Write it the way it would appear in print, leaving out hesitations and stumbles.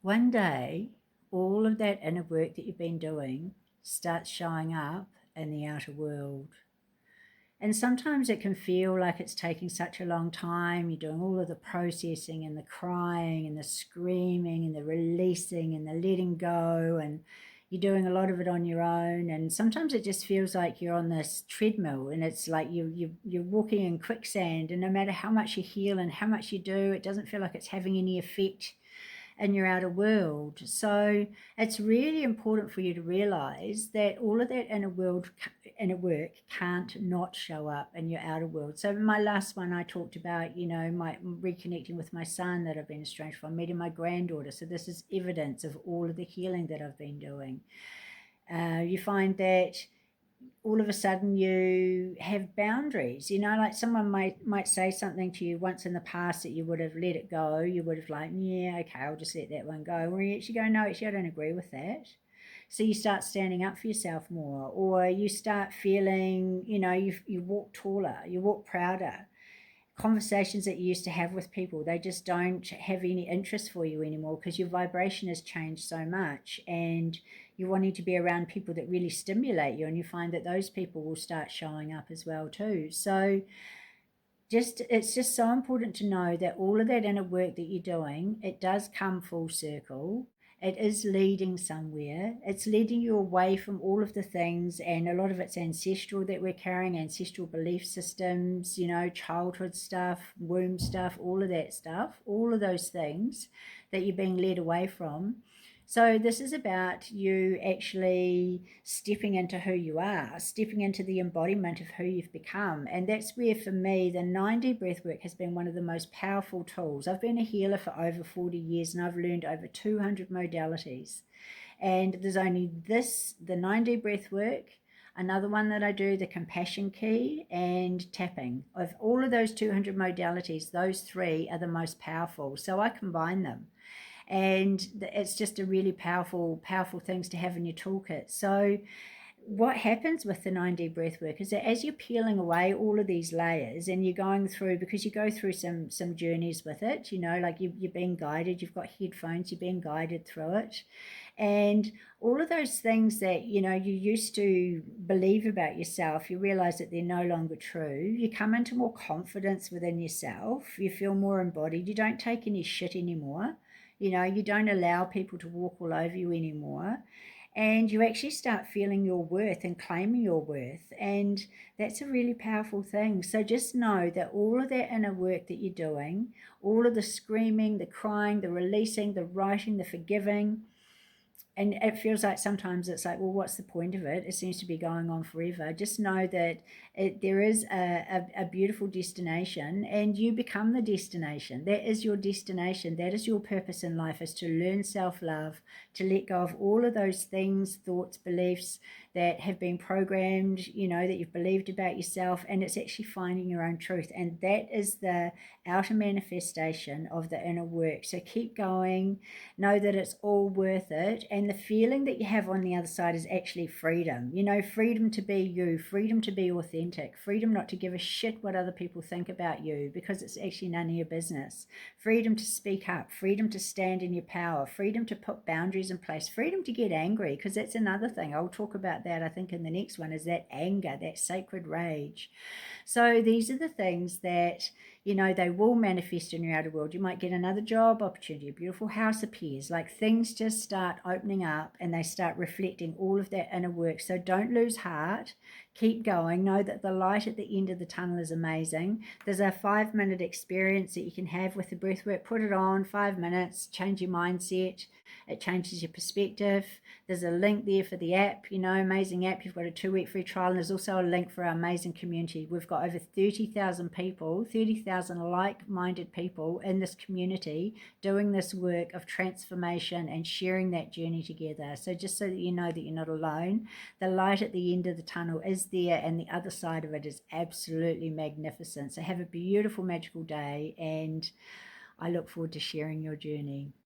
one day, all of that inner work that you've been doing starts showing up in the outer world. And sometimes it can feel like it's taking such a long time. You're doing all of the processing and the crying and the screaming and the releasing and the letting go, and you're doing a lot of it on your own. And sometimes it just feels like you're on this treadmill, and it's like you're walking in quicksand, and no matter how much you heal and how much you do, it doesn't feel like it's having any effect in your outer world. So it's really important for you to realize that all of that inner work can't not show up in your outer world. So in my last one, I talked about, my reconnecting with my son that I've been estranged from, meeting my granddaughter. So this is evidence of all of the healing that I've been doing. You find that all of a sudden you have boundaries, like someone might say something to you once in the past that you would have let it go. You would have like, yeah, okay, I'll just let that one go. Or you actually go, no, actually I don't agree with that. So you start standing up for yourself more, or you start feeling, you walk taller, you walk prouder. Conversations that you used to have with people, they just don't have any interest for you anymore because your vibration has changed so much, and you're wanting to be around people that really stimulate you, and you find that those people will start showing up as well too. So it's just so important to know that all of that inner work that you're doing, it does come full circle. It is leading somewhere. It's leading you away from all of the things, and a lot of it's ancestral that we're carrying, ancestral belief systems, childhood stuff, womb stuff, all of that stuff, all of those things that you're being led away from. So this is about you actually stepping into who you are, stepping into the embodiment of who you've become. And that's where, for me, the 9D breathwork has been one of the most powerful tools. I've been a healer for over 40 years, and I've learned over 200 modalities. And there's only the 9D breathwork, another one that I do, the compassion key, and tapping. Of all of those 200 modalities, those three are the most powerful. So I combine them, and it's just a really powerful things to have in your toolkit. So what happens with the 9D breath work is that as you're peeling away all of these layers, and you're going through, because you go through some journeys with it, like you're being guided, you've got headphones, you're being guided through it, and all of those things that you used to believe about yourself, you realize that they're no longer true. You come into more confidence within yourself, you feel more embodied, you don't take any shit anymore. You don't allow people to walk all over you anymore. And you actually start feeling your worth and claiming your worth. And that's a really powerful thing. So just know that all of that inner work that you're doing, all of the screaming, the crying, the releasing, the writing, the forgiving, and it feels like sometimes it's like, well, what's the point of it? It seems to be going on forever. Just know that there is a beautiful destination, and you become the destination. That is your destination. That is your purpose in life, is to learn self-love, to let go of all of those things, thoughts, beliefs that have been programmed, that you've believed about yourself, and it's actually finding your own truth. And that is the outer manifestation of the inner work. So keep going, know that it's all worth it, and the feeling that you have on the other side is actually freedom. Freedom to be you, freedom to be authentic, freedom not to give a shit what other people think about you, because it's actually none of your business. Freedom to speak up, freedom to stand in your power, freedom to put boundaries in place, freedom to get angry, because that's another thing. I'll talk about that, I think, in the next one, is that anger, that sacred rage. So these are the things that, they will manifest in your outer world. You might get another job opportunity, a beautiful house appears, like things just start opening up, and they start reflecting all of that inner work. So don't lose heart. Keep going. Know that the light at the end of the tunnel is amazing. There's a 5-minute experience that you can have with the breathwork. Put it on, 5 minutes, change your mindset. It changes your perspective. There's a link there for the app, amazing app. You've got a 2-week free trial, and there's also a link for our amazing community. We've got over 30,000 people, 30,000 like-minded people in this community doing this work of transformation and sharing that journey together. So just so that you know that you're not alone, the light at the end of the tunnel is there, and the other side of it is absolutely magnificent. So have a beautiful, magical day, and I look forward to sharing your journey.